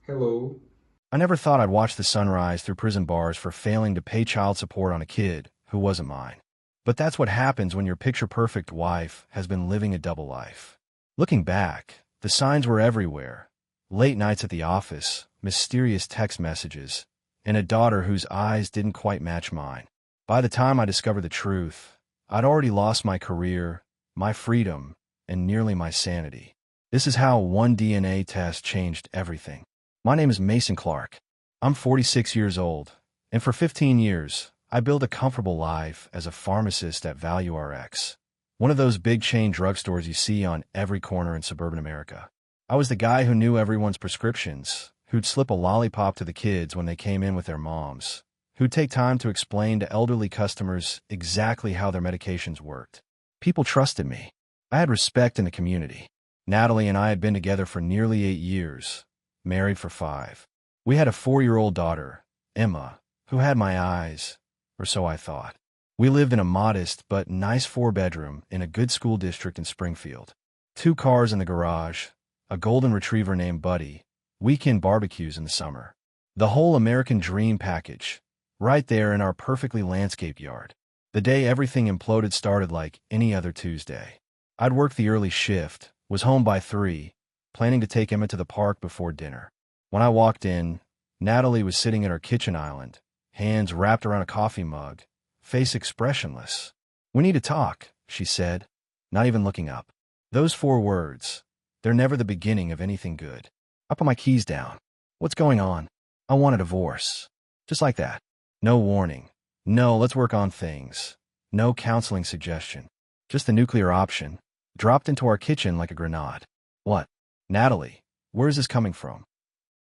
Hello. I never thought I'd watch the sunrise through prison bars for failing to pay child support on a kid who wasn't mine. But that's what happens when your picture-perfect wife has been living a double life. Looking back, the signs were everywhere. Late nights at the office, mysterious text messages, and a daughter whose eyes didn't quite match mine. By the time I discovered the truth, I'd already lost my career, my freedom, and nearly my sanity. This is how one DNA test changed everything. My name is Mason Clark. I'm 46 years old, and for 15 years, I built a comfortable life as a pharmacist at Value RX, one of those big chain drugstores you see on every corner in suburban America. I was the guy who knew everyone's prescriptions, who'd slip a lollipop to the kids when they came in with their moms, who'd take time to explain to elderly customers exactly how their medications worked. People trusted me. I had respect in the community. Natalie and I had been together for nearly 8 years. Married for 5. We had a 4-year-old daughter, Emma, who had my eyes, or so I thought. We lived in a modest but nice 4-bedroom in a good school district in Springfield. 2 cars in the garage, a golden retriever named Buddy, weekend barbecues in the summer. The whole American dream package, right there in our perfectly landscaped yard. The day everything imploded started like any other Tuesday. I'd worked the early shift, was home by 3, planning to take Emma to the park before dinner. When I walked in, Natalie was sitting at her kitchen island, hands wrapped around a coffee mug, face expressionless. "We need to talk," she said, not even looking up. Those 4 words, they're never the beginning of anything good. I put my keys down. "What's going on?" "I want a divorce." Just like that. No warning. No, let's work on things. No counseling suggestion. Just the nuclear option, dropped into our kitchen like a grenade. "What? Natalie, where is this coming from?"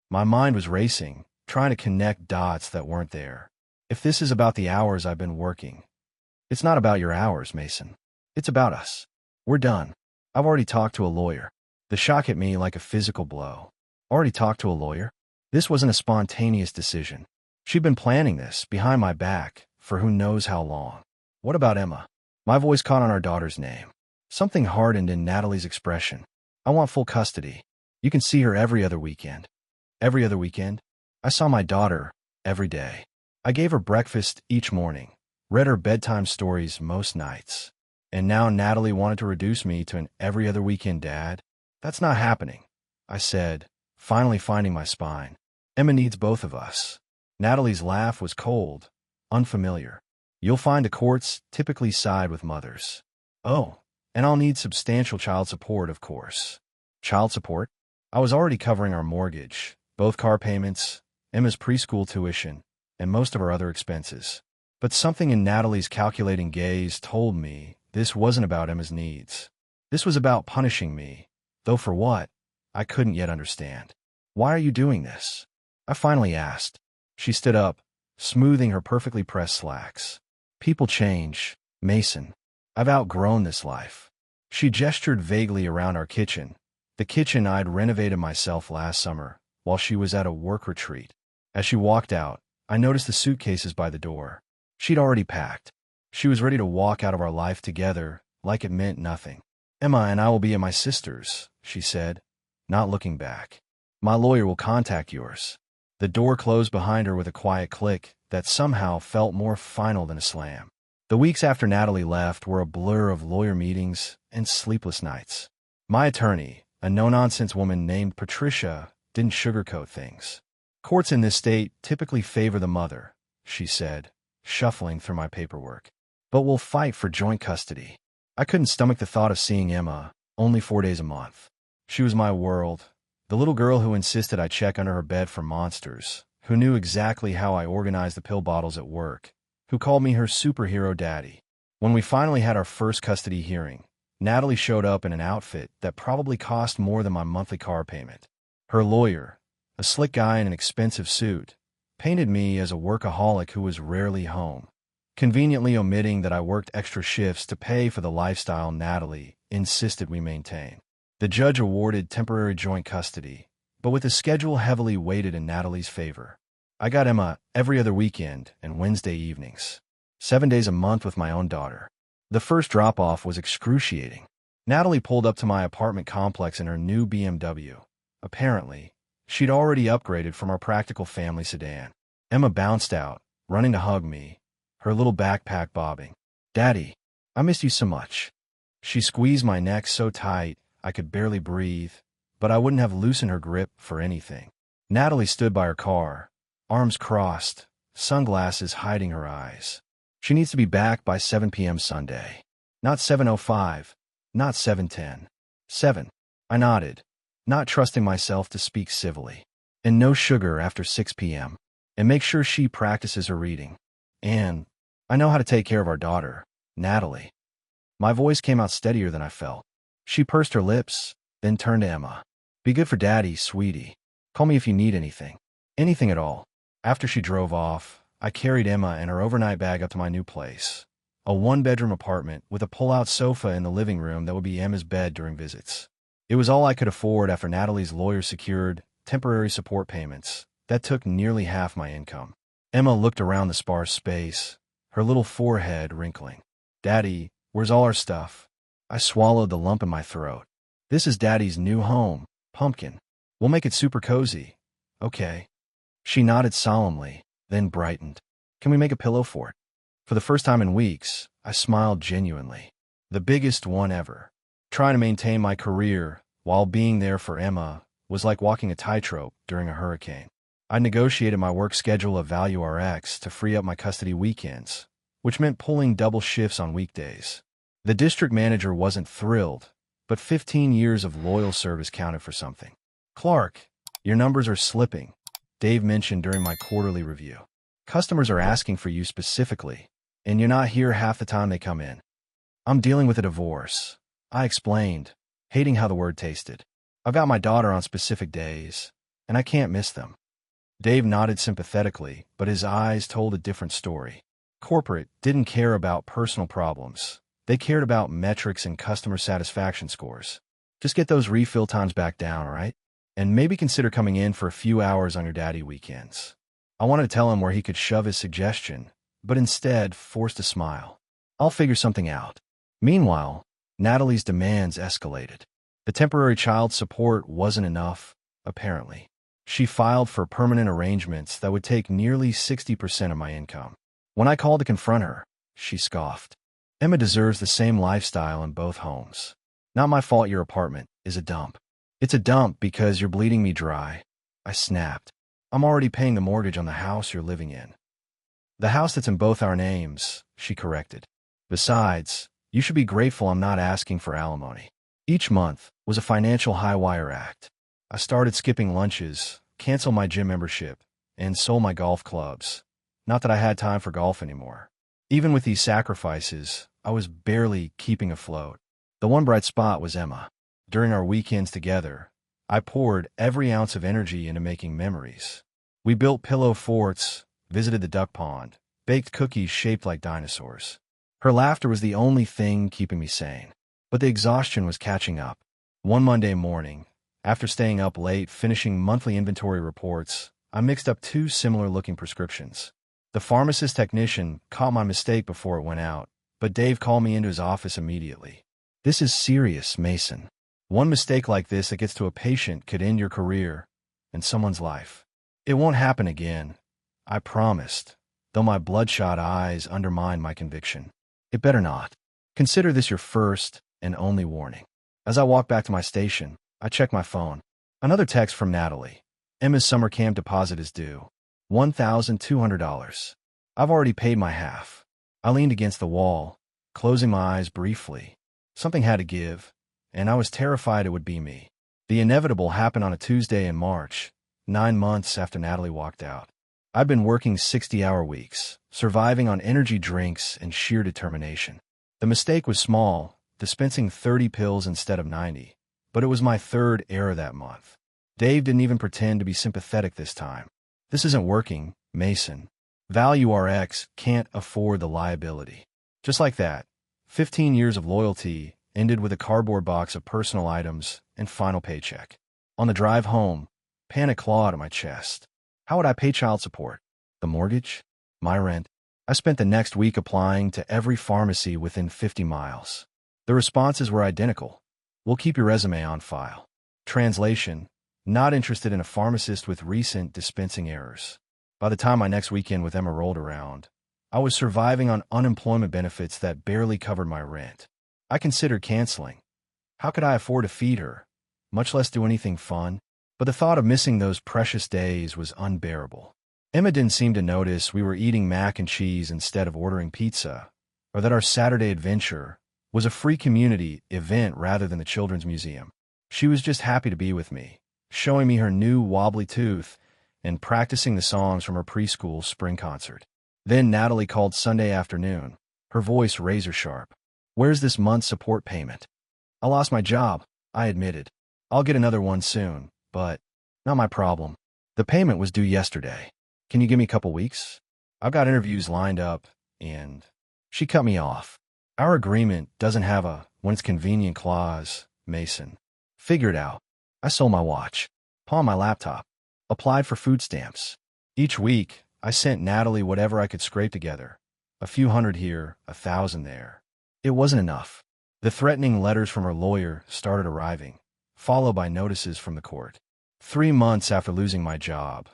My mind was racing, trying to connect dots that weren't there. "If this is about the hours I've been working." "It's not about your hours, Mason. It's about us. We're done. I've already talked to a lawyer." The shock hit me like a physical blow. Already talked to a lawyer? This wasn't a spontaneous decision. She'd been planning this, behind my back, for who knows how long. "What about Emma?" My voice caught on our daughter's name. Something hardened in Natalie's expression. "I want full custody. You can see her every other weekend." Every other weekend? I saw my daughter every day. I gave her breakfast each morning, read her bedtime stories most nights. And now Natalie wanted to reduce me to an every other weekend dad? "That's not happening," I said, finally finding my spine. "Emma needs both of us." Natalie's laugh was cold, unfamiliar. "You'll find the courts typically side with mothers." "Oh, and I'll need substantial child support, of course." Child support? I was already covering our mortgage, both car payments, Emma's preschool tuition, and most of our other expenses. But something in Natalie's calculating gaze told me this wasn't about Emma's needs. This was about punishing me, though for what, I couldn't yet understand. "Why are you doing this?" I finally asked. She stood up, smoothing her perfectly pressed slacks. "People change, Mason. I've outgrown this life." She gestured vaguely around our kitchen, the kitchen I'd renovated myself last summer while she was at a work retreat. As she walked out, I noticed the suitcases by the door. She'd already packed. She was ready to walk out of our life together like it meant nothing. "Emma and I will be at my sister's," she said, not looking back. "My lawyer will contact yours." The door closed behind her with a quiet click that somehow felt more final than a slam. The weeks after Natalie left were a blur of lawyer meetings and sleepless nights. My attorney, a no-nonsense woman named Patricia, didn't sugarcoat things. "Courts in this state typically favor the mother," she said, shuffling through my paperwork. "But we'll fight for joint custody." I couldn't stomach the thought of seeing Emma only 4 days a month. She was my world, the little girl who insisted I check under her bed for monsters, who knew exactly how I organized the pill bottles at work, who called me her superhero daddy. When we finally had our first custody hearing, Natalie showed up in an outfit that probably cost more than my monthly car payment. Her lawyer, a slick guy in an expensive suit, painted me as a workaholic who was rarely home, conveniently omitting that I worked extra shifts to pay for the lifestyle Natalie insisted we maintain. The judge awarded temporary joint custody, but with the schedule heavily weighted in Natalie's favor. I got Emma every other weekend and Wednesday evenings, 7 days a month with my own daughter. The first drop-off was excruciating. Natalie pulled up to my apartment complex in her new BMW. Apparently, She'd already upgraded from our practical family sedan. Emma bounced out, running to hug me, her little backpack bobbing. "Daddy, I missed you so much." She squeezed my neck so tight I could barely breathe, but I wouldn't have loosened her grip for anything. Natalie stood by her car, arms crossed, sunglasses hiding her eyes. She needs to be back by 7 p.m. Sunday. Not 7:05, not 7:10. 7. I nodded, not trusting myself to speak civilly. And no sugar after 6 p.m. And make sure she practices her reading. And I know how to take care of our daughter, Natalie. My voice came out steadier than I felt. She pursed her lips, then turned to Emma. "Be good for Daddy, sweetie. Call me if you need anything. Anything at all." After she drove off, I carried Emma and her overnight bag up to my new place. A one-bedroom apartment with a pull-out sofa in the living room that would be Emma's bed during visits. It was all I could afford after Natalie's lawyer secured temporary support payments that took nearly half my income. Emma looked around the sparse space, her little forehead wrinkling. "Daddy, where's all our stuff?" I swallowed the lump in my throat. "This is Daddy's new home, Pumpkin. We'll make it super cozy." "Okay." She nodded solemnly, then brightened. "Can we make a pillow fort?" For the first time in weeks, I smiled genuinely. The biggest one ever. Trying to maintain my career while being there for Emma was like walking a tightrope during a hurricane. I negotiated my work schedule of Value RX to free up my custody weekends, which meant pulling double shifts on weekdays. The district manager wasn't thrilled, but 15 years of loyal service counted for something. "Clark, your numbers are slipping," Dave mentioned during my quarterly review. "Customers are asking for you specifically, and you're not here half the time they come in." "I'm dealing with a divorce," I explained, hating how the word tasted. "I've got my daughter on specific days, and I can't miss them." Dave nodded sympathetically, but his eyes told a different story. Corporate didn't care about personal problems. They cared about metrics and customer satisfaction scores. "Just get those refill times back down, all right? And maybe consider coming in for a few hours on your daddy weekends." I wanted to tell him where he could shove his suggestion, but instead forced a smile. "I'll figure something out." Meanwhile, Natalie's demands escalated. The temporary child support wasn't enough, apparently. She filed for permanent arrangements that would take nearly 60% of my income. When I called to confront her, she scoffed. "Emma deserves the same lifestyle in both homes. Not my fault your apartment is a dump." "It's a dump because you're bleeding me dry," I snapped. "I'm already paying the mortgage on the house you're living in." "The house that's in both our names," she corrected. "Besides, you should be grateful I'm not asking for alimony." Each month was a financial high-wire act. I started skipping lunches, canceled my gym membership, and sold my golf clubs. Not that I had time for golf anymore. Even with these sacrifices, I was barely keeping afloat. The one bright spot was Emma. During our weekends together, I poured every ounce of energy into making memories. We built pillow forts, visited the duck pond, baked cookies shaped like dinosaurs. Her laughter was the only thing keeping me sane. But the exhaustion was catching up. One Monday morning, after staying up late finishing monthly inventory reports, I mixed up two similar-looking prescriptions. The pharmacist technician caught my mistake before it went out, but Dave called me into his office immediately. "This is serious, Mason. One mistake like this that gets to a patient could end your career and someone's life." "It won't happen again," I promised, though my bloodshot eyes undermined my conviction. "It better not. Consider this your first and only warning." As I walked back to my station, I checked my phone. Another text from Natalie. "Emma's summer camp deposit is due. $1,200. I've already paid my half." I leaned against the wall, closing my eyes briefly. Something had to give, and I was terrified it would be me. The inevitable happened on a Tuesday in March, 9 months after Natalie walked out. I'd been working 60-hour weeks, surviving on energy drinks and sheer determination. The mistake was small, dispensing 30 pills instead of 90, but it was my third error that month. Dave didn't even pretend to be sympathetic this time. "This isn't working, Mason. Value RX can't afford the liability." Just like that, 15 years of loyalty ended with a cardboard box of personal items and final paycheck. On the drive home, panic clawed at my chest. How would I pay child support? The mortgage? My rent? I spent the next week applying to every pharmacy within 50 miles. The responses were identical. "We'll keep your resume on file." Translation: not interested in a pharmacist with recent dispensing errors. By the time my next weekend with Emma rolled around, I was surviving on unemployment benefits that barely covered my rent. I considered canceling. How could I afford to feed her, much less do anything fun? But the thought of missing those precious days was unbearable. Emma didn't seem to notice we were eating mac and cheese instead of ordering pizza, or that our Saturday adventure was a free community event rather than the children's museum. She was just happy to be with me, showing me her new wobbly tooth and practicing the songs from her preschool spring concert. Then Natalie called Sunday afternoon, her voice razor sharp. "Where's this month's support payment?" "I lost my job," I admitted. "I'll get another one soon, but not my problem. The payment was due yesterday. Can you give me a couple weeks? I've got interviews lined up," and she cut me off. "Our agreement doesn't have a when it's convenient clause, Mason. Figure it out." I sold my watch, pawned my laptop, applied for food stamps. Each week, I sent Natalie whatever I could scrape together. A few hundred here, 1,000 there. It wasn't enough. The threatening letters from her lawyer started arriving, followed by notices from the court. 3 months after losing my job,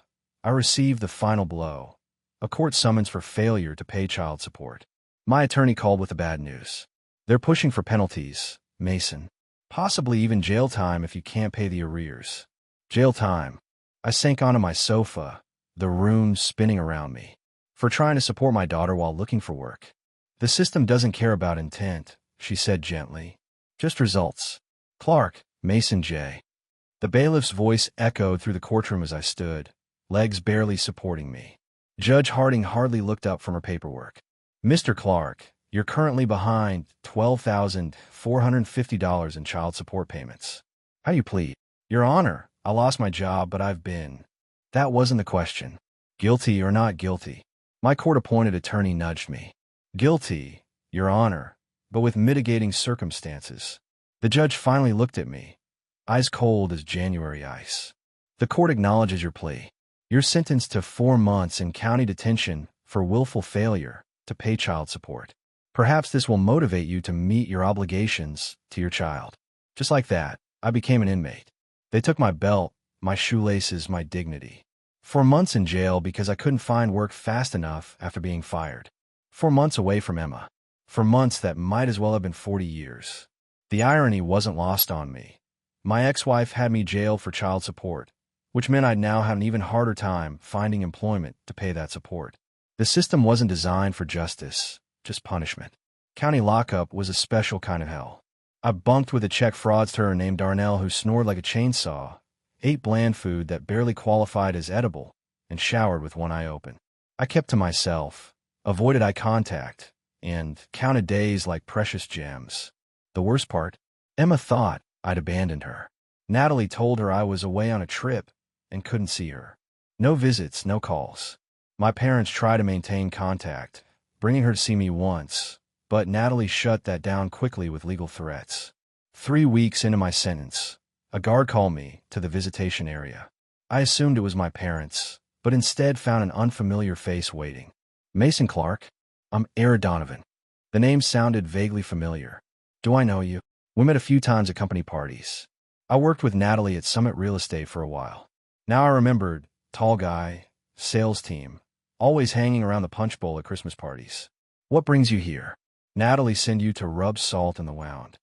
I received the final blow, a court summons for failure to pay child support. My attorney called with the bad news. "They're pushing for penalties, Mason. Possibly even jail time if you can't pay the arrears." Jail time. I sank onto my sofa, the room spinning around me. "For trying to support my daughter while looking for work. The system doesn't care about intent," she said gently. "Just results." "Clark, Mason J." The bailiff's voice echoed through the courtroom as I stood, legs barely supporting me. Judge Harding hardly looked up from her paperwork. "Mr. Clark, you're currently behind $12,450 in child support payments. How do you plead?" "Your Honor, I lost my job, but I've been—" That wasn't the question. Guilty or not guilty? My court-appointed attorney nudged me. "Guilty, Your Honor, but with mitigating circumstances." The judge finally looked at me, eyes cold as January ice. "The court acknowledges your plea. You're sentenced to 4 months in county detention for willful failure to pay child support. Perhaps this will motivate you to meet your obligations to your child." Just like that, I became an inmate. They took my belt, my shoelaces, my dignity. 4 months in jail because I couldn't find work fast enough after being fired. 4 months away from Emma. 4 months that might as well have been 40 years. The irony wasn't lost on me. My ex-wife had me jailed for child support, which meant I'd now have an even harder time finding employment to pay that support. The system wasn't designed for justice, just punishment. County lockup was a special kind of hell. I bunked with a check fraudster named Darnell who snored like a chainsaw, ate bland food that barely qualified as edible, and showered with one eye open. I kept to myself, avoided eye contact, and counted days like precious gems. The worst part? Emma thought I'd abandoned her. Natalie told her I was away on a trip and couldn't see her. No visits, no calls. My parents tried to maintain contact, bringing her to see me once, but Natalie shut that down quickly with legal threats. 3 weeks into my sentence, a guard called me to the visitation area. I assumed it was my parents, but instead found an unfamiliar face waiting. "Mason Clark? I'm Eric Donovan." The name sounded vaguely familiar. "Do I know you?" "We met a few times at company parties. I worked with Natalie at Summit Real Estate for a while." Now I remembered, tall guy, sales team, always hanging around the punch bowl at Christmas parties. "What brings you here?" "Natalie sent you to rub salt in the wound."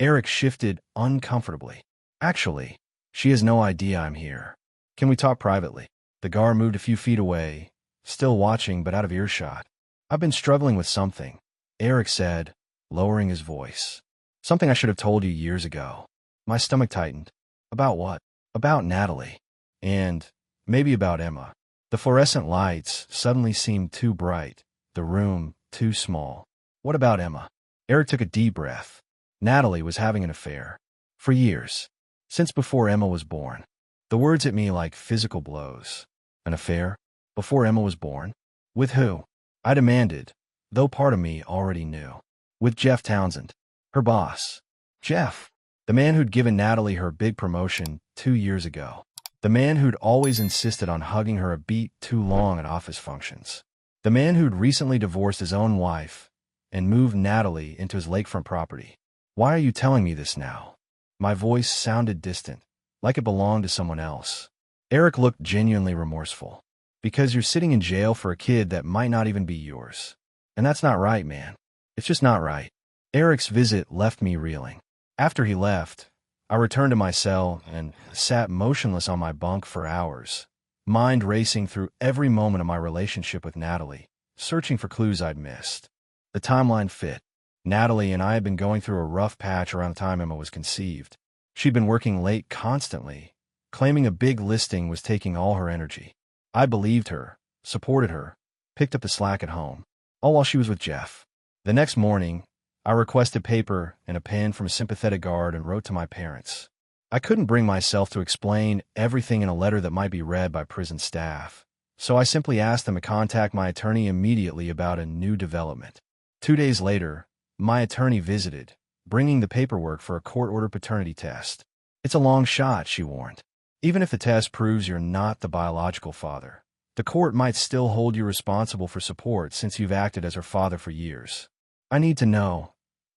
Eric shifted uncomfortably. "Actually, she has no idea I'm here. Can we talk privately?" The guard moved a few feet away, still watching but out of earshot. "I've been struggling with something," Eric said, lowering his voice. "Something I should have told you years ago." My stomach tightened. "About what?" "About Natalie. And maybe about Emma." The fluorescent lights suddenly seemed too bright, the room too small. "What about Emma?" Eric took a deep breath. Natalie was having an affair. For years. Since before Emma was born. The words hit me like physical blows. An affair? Before Emma was born? With who? I demanded, though part of me already knew. With Jeff Townsend, her boss. Jeff, the man who'd given Natalie her big promotion 2 years ago. The man who'd always insisted on hugging her a beat too long at office functions. The man who'd recently divorced his own wife and moved Natalie into his lakefront property. "Why are you telling me this now?" My voice sounded distant, like it belonged to someone else. Eric looked genuinely remorseful. Because you're sitting in jail for a kid that might not even be yours. And that's not right, man. It's just not right. Eric's visit left me reeling. After he left, I returned to my cell and sat motionless on my bunk for hours, mind racing through every moment of my relationship with Natalie, searching for clues I'd missed. The timeline fit. Natalie and I had been going through a rough patch around the time Emma was conceived. She'd been working late constantly, claiming a big listing was taking all her energy. I believed her, supported her, picked up the slack at home, all while she was with Jeff. The next morning, I requested paper and a pen from a sympathetic guard and wrote to my parents. I couldn't bring myself to explain everything in a letter that might be read by prison staff, so I simply asked them to contact my attorney immediately about a new development. 2 days later, my attorney visited, bringing the paperwork for a court-ordered paternity test. It's a long shot, she warned. Even if the test proves you're not the biological father, the court might still hold you responsible for support since you've acted as her father for years. I need to know,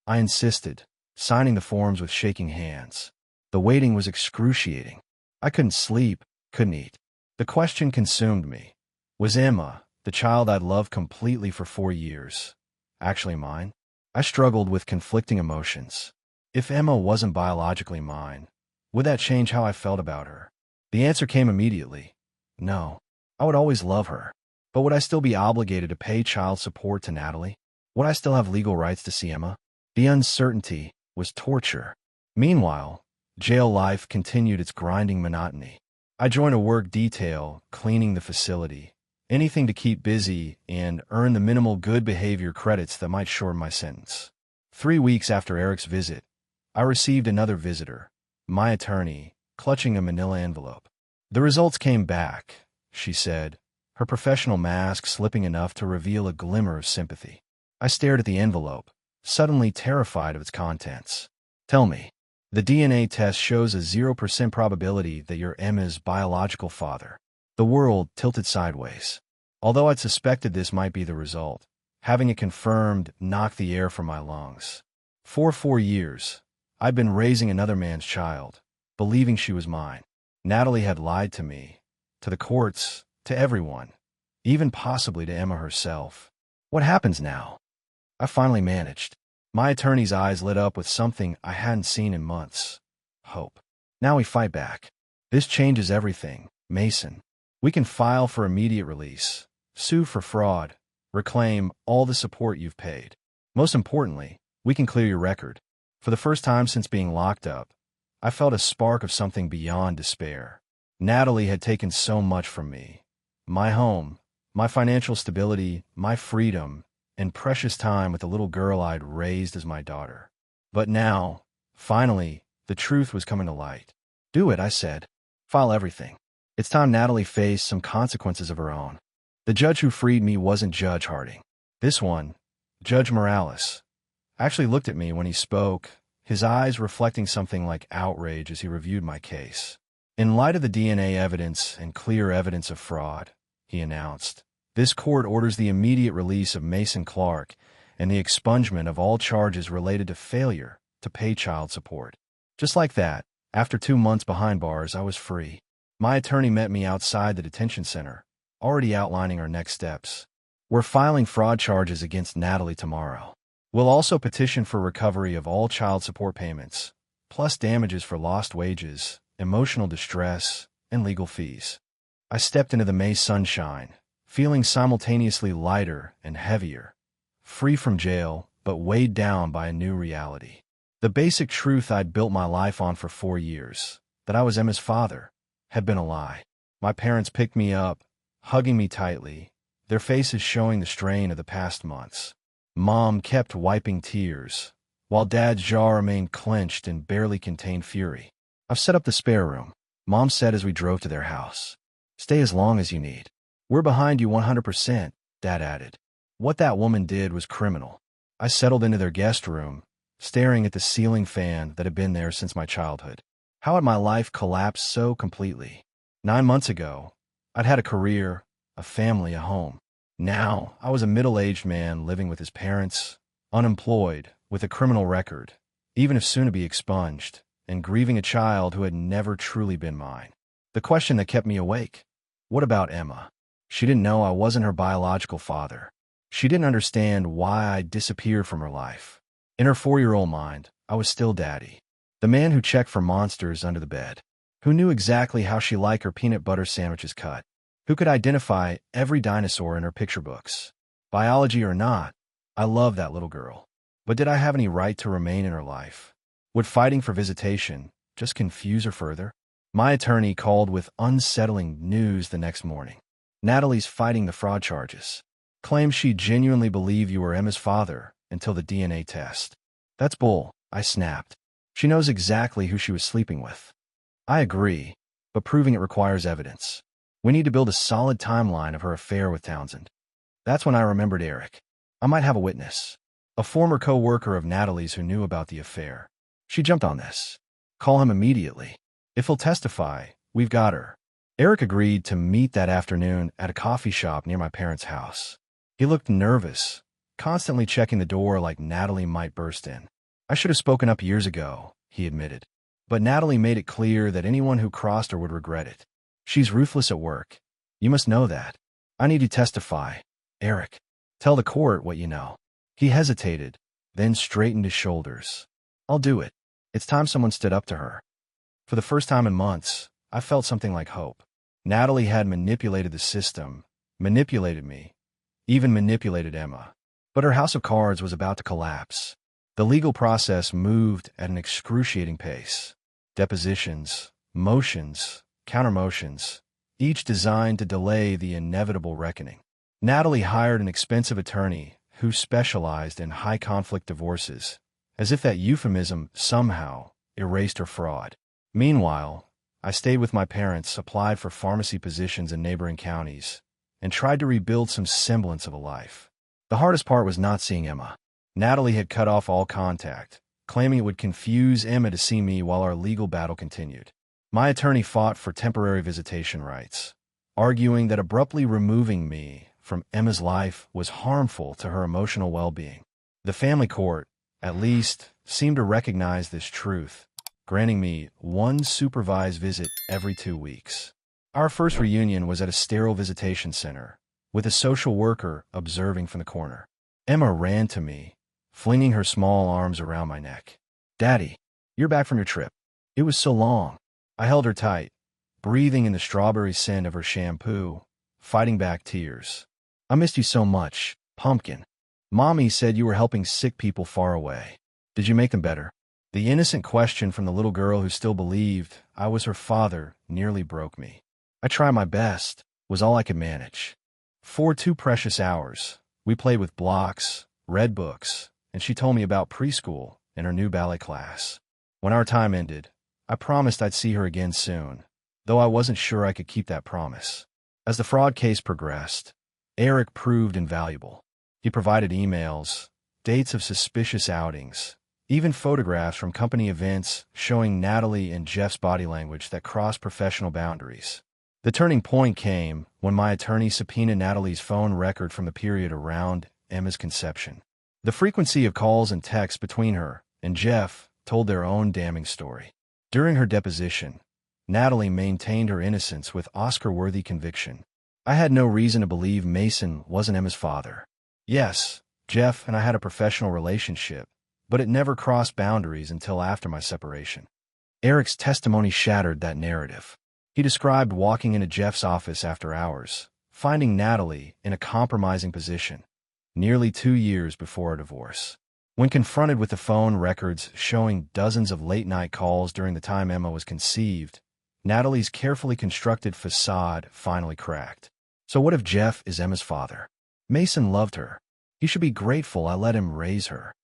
I insisted, signing the forms with shaking hands. The waiting was excruciating. I couldn't sleep, couldn't eat. The question consumed me. Was Emma, the child I'd loved completely for 4 years, actually mine? I struggled with conflicting emotions. If Emma wasn't biologically mine, would that change how I felt about her? The answer came immediately. No. I would always love her. But would I still be obligated to pay child support to Natalie? Would I still have legal rights to see Emma? The uncertainty was torture. Meanwhile, jail life continued its grinding monotony. I joined a work detail, cleaning the facility, anything to keep busy and earn the minimal good behavior credits that might shorten my sentence. 3 weeks after Eric's visit, I received another visitor, my attorney, clutching a manila envelope. The results came back, she said, her professional mask slipping enough to reveal a glimmer of sympathy. I stared at the envelope, suddenly terrified of its contents. Tell me, the DNA test shows a 0% probability that you're Emma's biological father. The world tilted sideways. Although I'd suspected this might be the result, having it confirmed knocked the air from my lungs. For 4 years, I'd been raising another man's child, believing she was mine. Natalie had lied to me, to the courts, to everyone, even possibly to Emma herself. What happens now? I finally managed. My attorney's eyes lit up with something I hadn't seen in months. Hope. Now we fight back. This changes everything, Mason. We can file for immediate release, sue for fraud, reclaim all the support you've paid. Most importantly, we can clear your record. For the first time since being locked up, I felt a spark of something beyond despair. Natalie had taken so much from me. My home, my financial stability, my freedom, and precious time with the little girl I'd raised as my daughter. But now, finally, the truth was coming to light. Do it, I said. File everything. It's time Natalie faced some consequences of her own. The judge who freed me wasn't Judge Harding. This one, Judge Morales, actually looked at me when he spoke, his eyes reflecting something like outrage as he reviewed my case. In light of the DNA evidence and clear evidence of fraud, he announced, this court orders the immediate release of Mason Clark and the expungement of all charges related to failure to pay child support. Just like that, after 2 months behind bars, I was free. My attorney met me outside the detention center, already outlining our next steps. We're filing fraud charges against Natalie tomorrow. We'll also petition for recovery of all child support payments, plus damages for lost wages, emotional distress, and legal fees. I stepped into the May sunshine, feeling simultaneously lighter and heavier, free from jail, but weighed down by a new reality. The basic truth I'd built my life on for 4 years, that I was Emma's father, had been a lie. My parents picked me up, hugging me tightly, their faces showing the strain of the past months. Mom kept wiping tears, while Dad's jaw remained clenched and barely contained fury. I've set up the spare room, Mom said as we drove to their house. Stay as long as you need. We're behind you 100%, Dad added. What that woman did was criminal. I settled into their guest room, staring at the ceiling fan that had been there since my childhood. How had my life collapsed so completely? 9 months ago, I'd had a career, a family, a home. Now, I was a middle-aged man living with his parents, unemployed, with a criminal record, even if soon to be expunged, and grieving a child who had never truly been mine. The question that kept me awake: what about Emma? She didn't know I wasn't her biological father. She didn't understand why I disappeared from her life. In her 4-year-old mind, I was still Daddy, the man who checked for monsters under the bed, who knew exactly how she liked her peanut butter sandwiches cut, who could identify every dinosaur in her picture books. Biology or not, I loved that little girl. But did I have any right to remain in her life? Would fighting for visitation just confuse her further? My attorney called with unsettling news the next morning. Natalie's fighting the fraud charges. Claims she genuinely believed you were Emma's father until the DNA test. That's bull, I snapped. She knows exactly who she was sleeping with. I agree, but proving it requires evidence. We need to build a solid timeline of her affair with Townsend. That's when I remembered Eric. I might have a witness. A former co-worker of Natalie's who knew about the affair. She jumped on this. Call him immediately. If he'll testify, we've got her. Eric agreed to meet that afternoon at a coffee shop near my parents' house. He looked nervous, constantly checking the door like Natalie might burst in. I should have spoken up years ago, he admitted. But Natalie made it clear that anyone who crossed her would regret it. She's ruthless at work. You must know that. I need to testify. Eric, tell the court what you know. He hesitated, then straightened his shoulders. I'll do it. It's time someone stood up to her. For the first time in months, I felt something like hope. Natalie had manipulated the system, manipulated me, even manipulated Emma. But her house of cards was about to collapse. The legal process moved at an excruciating pace. Depositions, motions, countermotions, each designed to delay the inevitable reckoning. Natalie hired an expensive attorney who specialized in high-conflict divorces, as if that euphemism somehow erased her fraud. Meanwhile, I stayed with my parents, applied for pharmacy positions in neighboring counties, and tried to rebuild some semblance of a life. The hardest part was not seeing Emma. Natalie had cut off all contact, claiming it would confuse Emma to see me while our legal battle continued. My attorney fought for temporary visitation rights, arguing that abruptly removing me from Emma's life was harmful to her emotional well-being. The family court, at least, seemed to recognize this truth, granting me one supervised visit every 2 weeks. Our first reunion was at a sterile visitation center, with a social worker observing from the corner. Emma ran to me, flinging her small arms around my neck. Daddy, you're back from your trip. It was so long. I held her tight, breathing in the strawberry scent of her shampoo, fighting back tears. I missed you so much, Pumpkin. Mommy said you were helping sick people far away. Did you make them better? The innocent question from the little girl who still believed I was her father nearly broke me. I tried my best, was all I could manage. For 2 precious hours, we played with blocks, read books, and she told me about preschool and her new ballet class. When our time ended, I promised I'd see her again soon, though I wasn't sure I could keep that promise. As the fraud case progressed, Eric proved invaluable. He provided emails, dates of suspicious outings, even photographs from company events showing Natalie and Jeff's body language that crossed professional boundaries. The turning point came when my attorney subpoenaed Natalie's phone record from the period around Emma's conception. The frequency of calls and texts between her and Jeff told their own damning story. During her deposition, Natalie maintained her innocence with Oscar-worthy conviction. I had no reason to believe Mason wasn't Emma's father. Yes, Jeff and I had a professional relationship, but it never crossed boundaries until after my separation. Eric's testimony shattered that narrative. He described walking into Jeff's office after hours, finding Natalie in a compromising position, nearly 2 years before our divorce. When confronted with the phone records showing dozens of late-night calls during the time Emma was conceived, Natalie's carefully constructed facade finally cracked. So what if Jeff is Emma's father? Mason loved her. He should be grateful I let him raise her.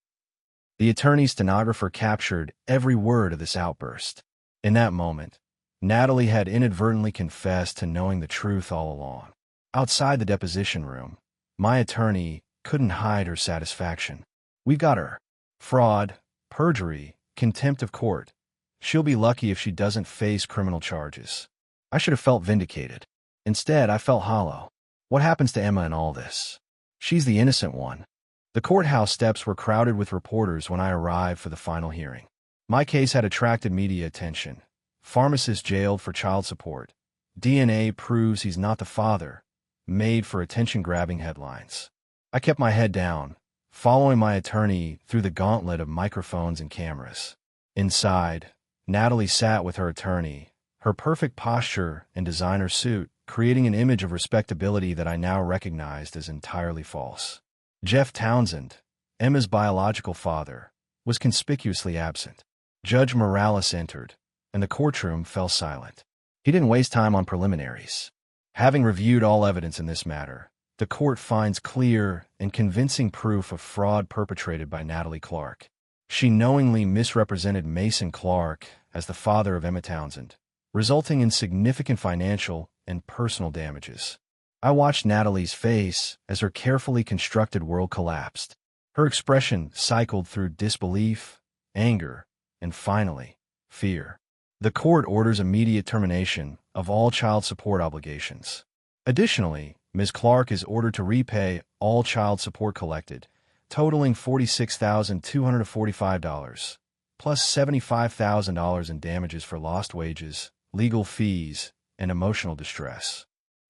The attorney's stenographer captured every word of this outburst. In that moment, Natalie had inadvertently confessed to knowing the truth all along. Outside the deposition room, my attorney couldn't hide her satisfaction. We've got her. Fraud, perjury, contempt of court. She'll be lucky if she doesn't face criminal charges. I should have felt vindicated. Instead, I felt hollow. What happens to Emma in all this? She's the innocent one. The courthouse steps were crowded with reporters when I arrived for the final hearing. My case had attracted media attention. Pharmacist jailed for child support. DNA proves he's not the father. Made for attention-grabbing headlines. I kept my head down, following my attorney through the gauntlet of microphones and cameras. Inside, Natalie sat with her attorney, her perfect posture and designer suit, creating an image of respectability that I now recognized as entirely false. Jeff Townsend, Emma's biological father, was conspicuously absent. Judge Morales entered, and the courtroom fell silent. He didn't waste time on preliminaries. Having reviewed all evidence in this matter, the court finds clear and convincing proof of fraud perpetrated by Natalie Clark. She knowingly misrepresented Mason Clark as the father of Emma Townsend, resulting in significant financial and personal damages. I watched Natalie's face as her carefully constructed world collapsed. Her expression cycled through disbelief, anger, and finally, fear. The court orders immediate termination of all child support obligations. Additionally, Ms. Clark is ordered to repay all child support collected, totaling $46,245, plus $75,000 in damages for lost wages, legal fees, and emotional distress.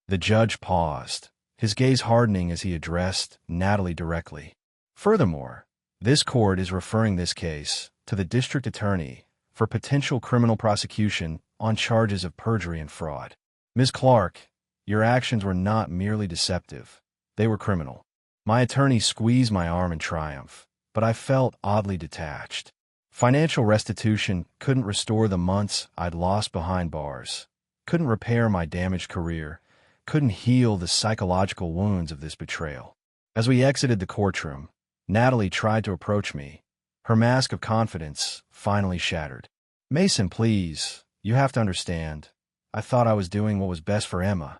The judge paused, his gaze hardening as he addressed Natalie directly. Furthermore, this court is referring this case to the district attorney for potential criminal prosecution on charges of perjury and fraud. Ms. Clark, your actions were not merely deceptive, they were criminal. My attorney squeezed my arm in triumph, but I felt oddly detached. Financial restitution couldn't restore the months I'd lost behind bars, couldn't repair my damaged career, couldn't heal the psychological wounds of this betrayal. As we exited the courtroom, Natalie tried to approach me, her mask of confidence finally shattered. Mason, please, you have to understand. I thought I was doing what was best for Emma.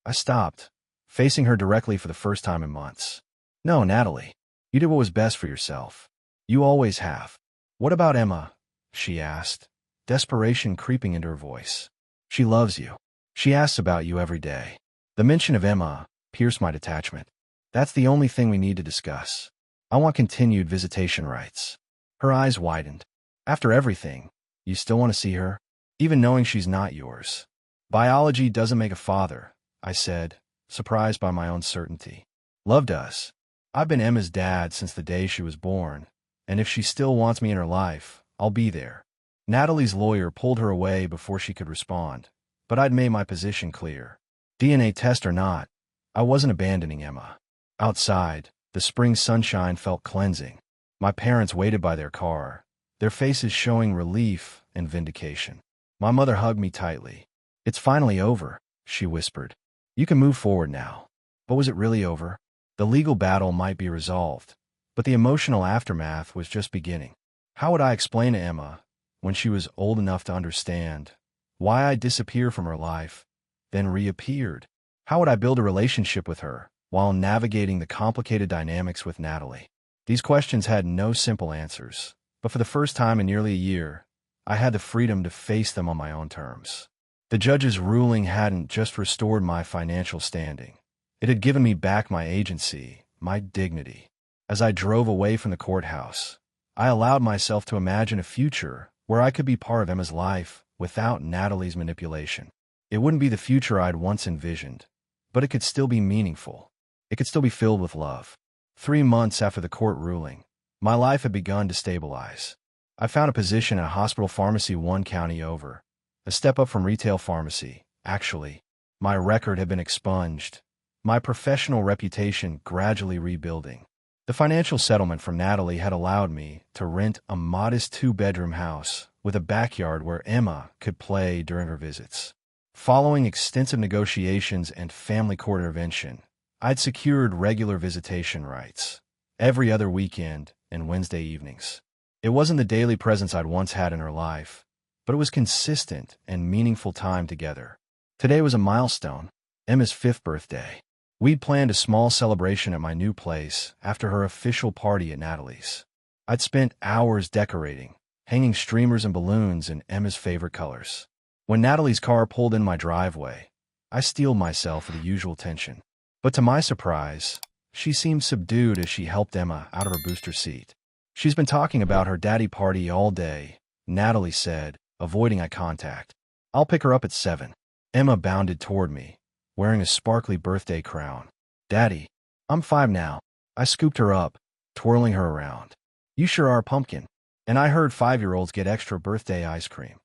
I stopped, facing her directly for the first time in months. No, Natalie, you did what was best for yourself. You always have. What about Emma? She asked, desperation creeping into her voice. She loves you. She asks about you every day. The mention of Emma pierced my detachment. That's the only thing we need to discuss. I want continued visitation rights. Her eyes widened. After everything, you still want to see her? Even knowing she's not yours. Biology doesn't make a father, I said, surprised by my own certainty. Love does. I've been Emma's dad since the day she was born, and if she still wants me in her life, I'll be there. Natalie's lawyer pulled her away before she could respond, but I'd made my position clear. DNA test or not, I wasn't abandoning Emma. Outside, the spring sunshine felt cleansing. My parents waited by their car, their faces showing relief and vindication. My mother hugged me tightly. It's finally over, she whispered. You can move forward now. But was it really over? The legal battle might be resolved, but the emotional aftermath was just beginning. How would I explain to Emma, when she was old enough to understand, why I disappeared from her life, then reappeared? How would I build a relationship with her while navigating the complicated dynamics with Natalie? These questions had no simple answers, but for the first time in nearly a year, I had the freedom to face them on my own terms. The judge's ruling hadn't just restored my financial standing. It had given me back my agency, my dignity. As I drove away from the courthouse, I allowed myself to imagine a future where I could be part of Emma's life without Natalie's manipulation. It wouldn't be the future I'd once envisioned, but it could still be meaningful. It could still be filled with love. 3 months after the court ruling, my life had begun to stabilize. I found a position at a hospital pharmacy 1 county over, a step up from retail pharmacy. Actually, my record had been expunged, my professional reputation gradually rebuilding. The financial settlement from Natalie had allowed me to rent a modest 2-bedroom house with a backyard where Emma could play during her visits. Following extensive negotiations and family court intervention, I'd secured regular visitation rights, every other weekend and Wednesday evenings. It wasn't the daily presence I'd once had in her life, but it was consistent and meaningful time together. Today was a milestone, Emma's 5th birthday. We'd planned a small celebration at my new place after her official party at Natalie's. I'd spent hours decorating, hanging streamers and balloons in Emma's favorite colors. When Natalie's car pulled in my driveway, I steeled myself for the usual tension. But to my surprise, she seemed subdued as she helped Emma out of her booster seat. She's been talking about her daddy party all day, Natalie said, avoiding eye contact. I'll pick her up at 7. Emma bounded toward me, wearing a sparkly birthday crown. Daddy, I'm 5 now. I scooped her up, twirling her around. You sure are a pumpkin. And I heard 5-year-olds get extra birthday ice cream.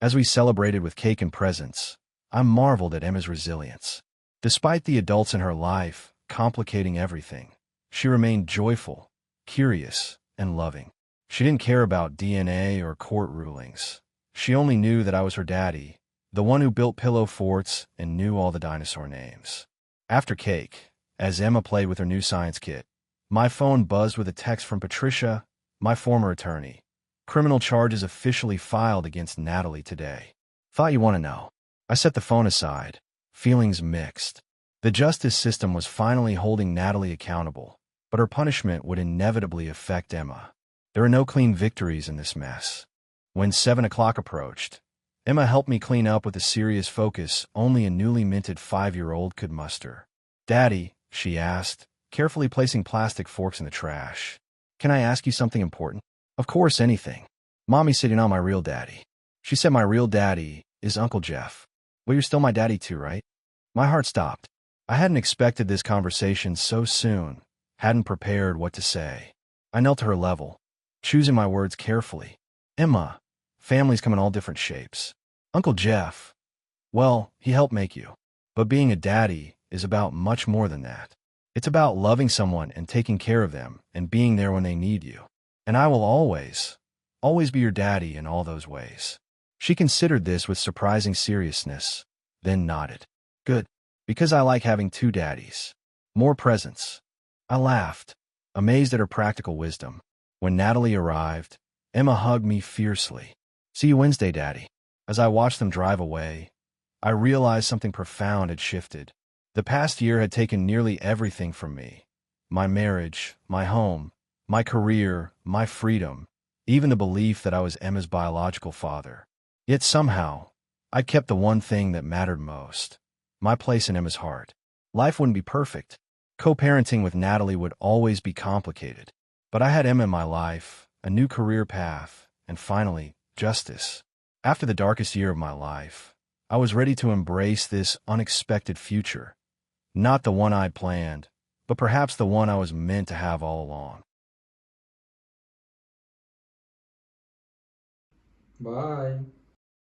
As we celebrated with cake and presents, I marveled at Emma's resilience. Despite the adults in her life complicating everything, she remained joyful, curious, and loving. She didn't care about DNA or court rulings. She only knew that I was her daddy, the one who built pillow forts and knew all the dinosaur names. After cake, as Emma played with her new science kit, my phone buzzed with a text from Patricia, my former attorney. Criminal charges officially filed against Natalie today. Thought you want to know. I set the phone aside, feelings mixed. The justice system was finally holding Natalie accountable, but her punishment would inevitably affect Emma. There are no clean victories in this mess. When 7 o'clock approached, Emma helped me clean up with a serious focus only a newly minted 5-year-old could muster. Daddy, she asked, carefully placing plastic forks in the trash. Can I ask you something important? Of course, anything. Mommy said you're not my real daddy. She said my real daddy is Uncle Jeff. Well, you're still my daddy too, right? My heart stopped. I hadn't expected this conversation so soon, hadn't prepared what to say. I knelt to her level, choosing my words carefully. Emma, families come in all different shapes. Uncle Jeff, well, he helped make you. But being a daddy is about much more than that. It's about loving someone and taking care of them and being there when they need you. And I will always be your daddy in all those ways. She considered this with surprising seriousness, then nodded. Good, because I like having 2 daddies. More presents. I laughed, amazed at her practical wisdom. When Natalie arrived, Emma hugged me fiercely. See you Wednesday, Daddy. As I watched them drive away, I realized something profound had shifted. The past year had taken nearly everything from me. My marriage, my home, my career, my freedom, even the belief that I was Emma's biological father. Yet somehow, I kept the one thing that mattered most, my place in Emma's heart. Life wouldn't be perfect. Co-parenting with Natalie would always be complicated. But I had Emma in my life, a new career path, and finally, justice. After the darkest year of my life, I was ready to embrace this unexpected future. Not the one I'd planned, but perhaps the one I was meant to have all along. Bye.